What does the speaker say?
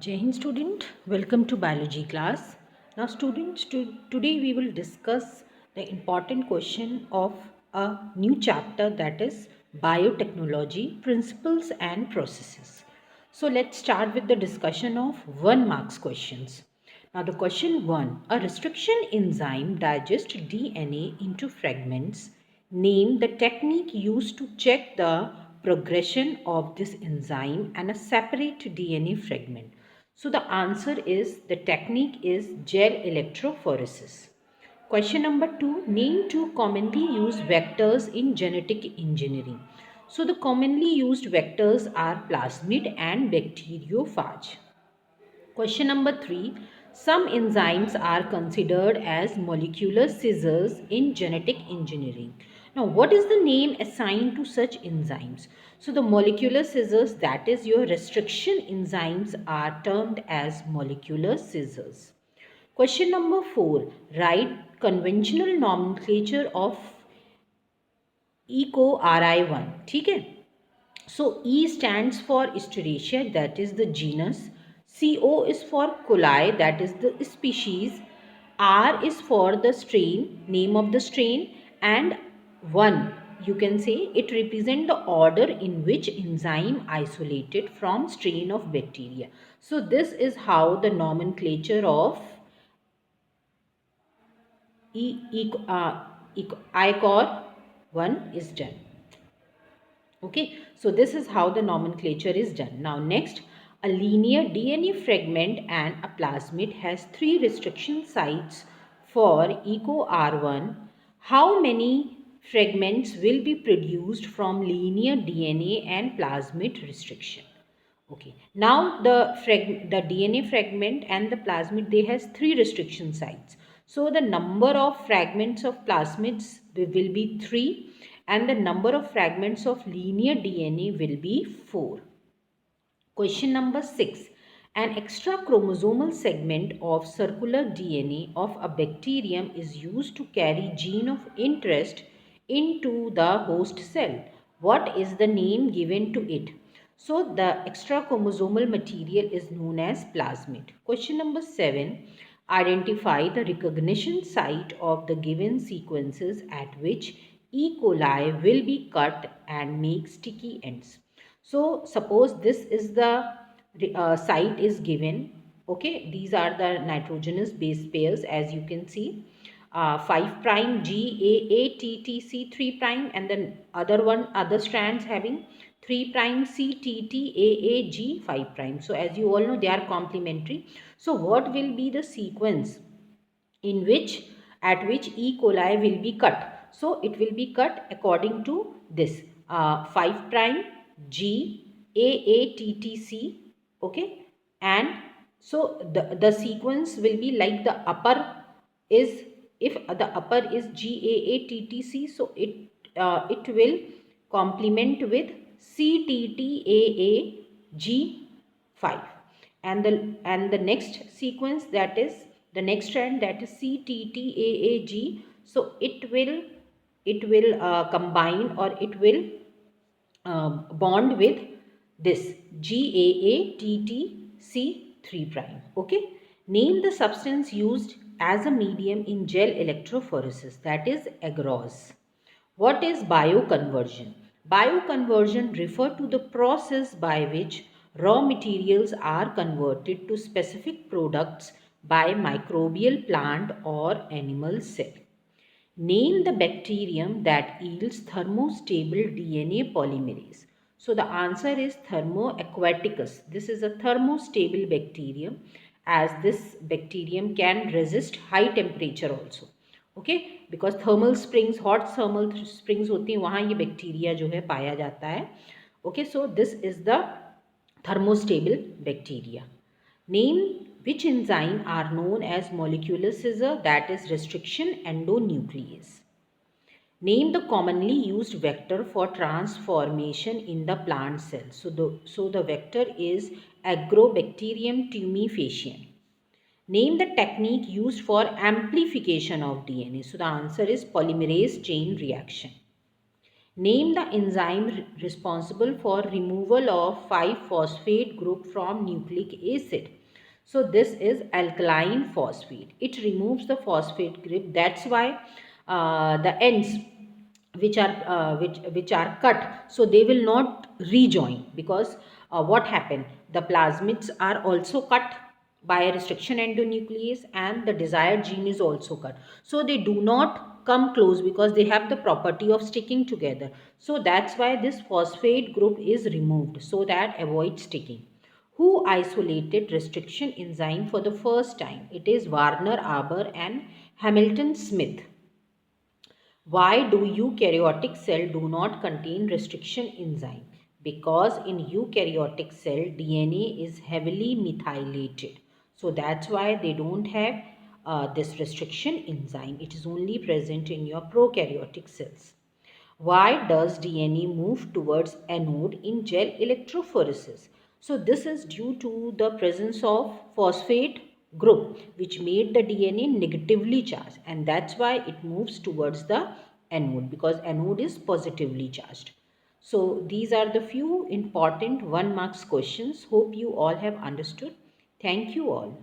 Jai Hind student, welcome to biology class. Now students, today we will discuss the important question of a new chapter, that is biotechnology, principles and processes. So let's start with the discussion of 1 marks questions. Now the question 1, a restriction enzyme digests DNA into fragments. Name the technique used to check the progression of this enzyme and a separate DNA fragment. So the answer is, the technique is gel electrophoresis. Question number 2, name 2 commonly used vectors in genetic engineering. So the commonly used vectors are plasmid and bacteriophage. Question number 3, some enzymes are considered as molecular scissors in genetic engineering. Now, what is the name assigned to such enzymes? So, the molecular scissors, that is your restriction enzymes, are termed as molecular scissors. Question number 4, write conventional nomenclature of ECO RI1. ठीक है. So E stands for Asteraceae, that is the genus. CO is for coli, that is the species. R is for the strain, name of the strain, and 1, you can say, it represents the order in which enzyme isolated from strain of bacteria. So this is how the nomenclature of ICOR 1 is done. Okay, so this is how the nomenclature is done. Now next, a linear DNA fragment and a plasmid has 3 restriction sites for ECO-R1. How many fragments will be produced from linear DNA and plasmid restriction? Okay, now the DNA fragment and the plasmid, they has 3 restriction sites. So the number of fragments of plasmids will be 3 and the number of fragments of linear DNA will be 4. Question number 6. An extra chromosomal segment of circular DNA of a bacterium is used to carry gene of interest into the host cell. What is the name given to it? So the extra chromosomal material is known as plasmid. Question number 7. Identify the recognition site of the given sequences at which E. coli will be cut and make sticky ends. So suppose this is the site is given. Okay, these are the nitrogenous base pairs, as you can see. 5 prime GAATTC 3 prime, and then other strands having 3 prime CTTAAG 5 prime. So as you all know, they are complementary. So what will be the sequence in which at which E. coli will be cut? So it will be cut according to this 5 prime GAATTC. Okay, and so the sequence will be like, the upper is, if the upper is GAATTC, so it will complement with CTTAAG5, and the next sequence, that is the next strand, that is CTTAAG, so it will combine, or it will bond with this GAATTC 3 okay. Name the substance used as a medium in gel electrophoresis, that is agarose. What is bioconversion? Bioconversion refer to the process by which raw materials are converted to specific products by microbial plant or animal cell. Name the bacterium that yields thermostable DNA polymerase. So the answer is Thermoaquaticus. This is a thermostable bacterium, as this bacterium can resist high temperature also. Okay, because thermal springs, hot thermal springs होती हैं, वहाँ ये bacteria जो है पाया जाता है. Okay, so this is the thermostable bacteria. Name which enzyme are known as molecular scissor, that is restriction endonuclease. Name the commonly used vector for transformation in the plant cell. So the vector is Agrobacterium tumefaciens. Name the technique used for amplification of DNA. So the answer is polymerase chain reaction. Name the enzyme responsible for removal of 5-phosphate group from nucleic acid. So this is alkaline phosphate. It removes the phosphate group. That's why the ends which are cut, so they will not rejoin, because what happened, the plasmids are also cut by a restriction endonuclease, and the desired gene is also cut, so they do not come close because they have the property of sticking together. So that's why this phosphate group is removed, so that avoid sticking. Who isolated restriction enzyme for the first time? It is Warner Arbor and Hamilton Smith. Why do eukaryotic cell do not contain restriction enzyme? Because in eukaryotic cell DNA is heavily methylated. So that's why they don't have this restriction enzyme. It is only present in your prokaryotic cells. Why does DNA move towards anode in gel electrophoresis? So this is due to the presence of phosphate group, which made the DNA negatively charged, and that's why it moves towards the anode, because anode is positively charged. So these are the few important 1 marks questions. Hope you all have understood. Thank you all.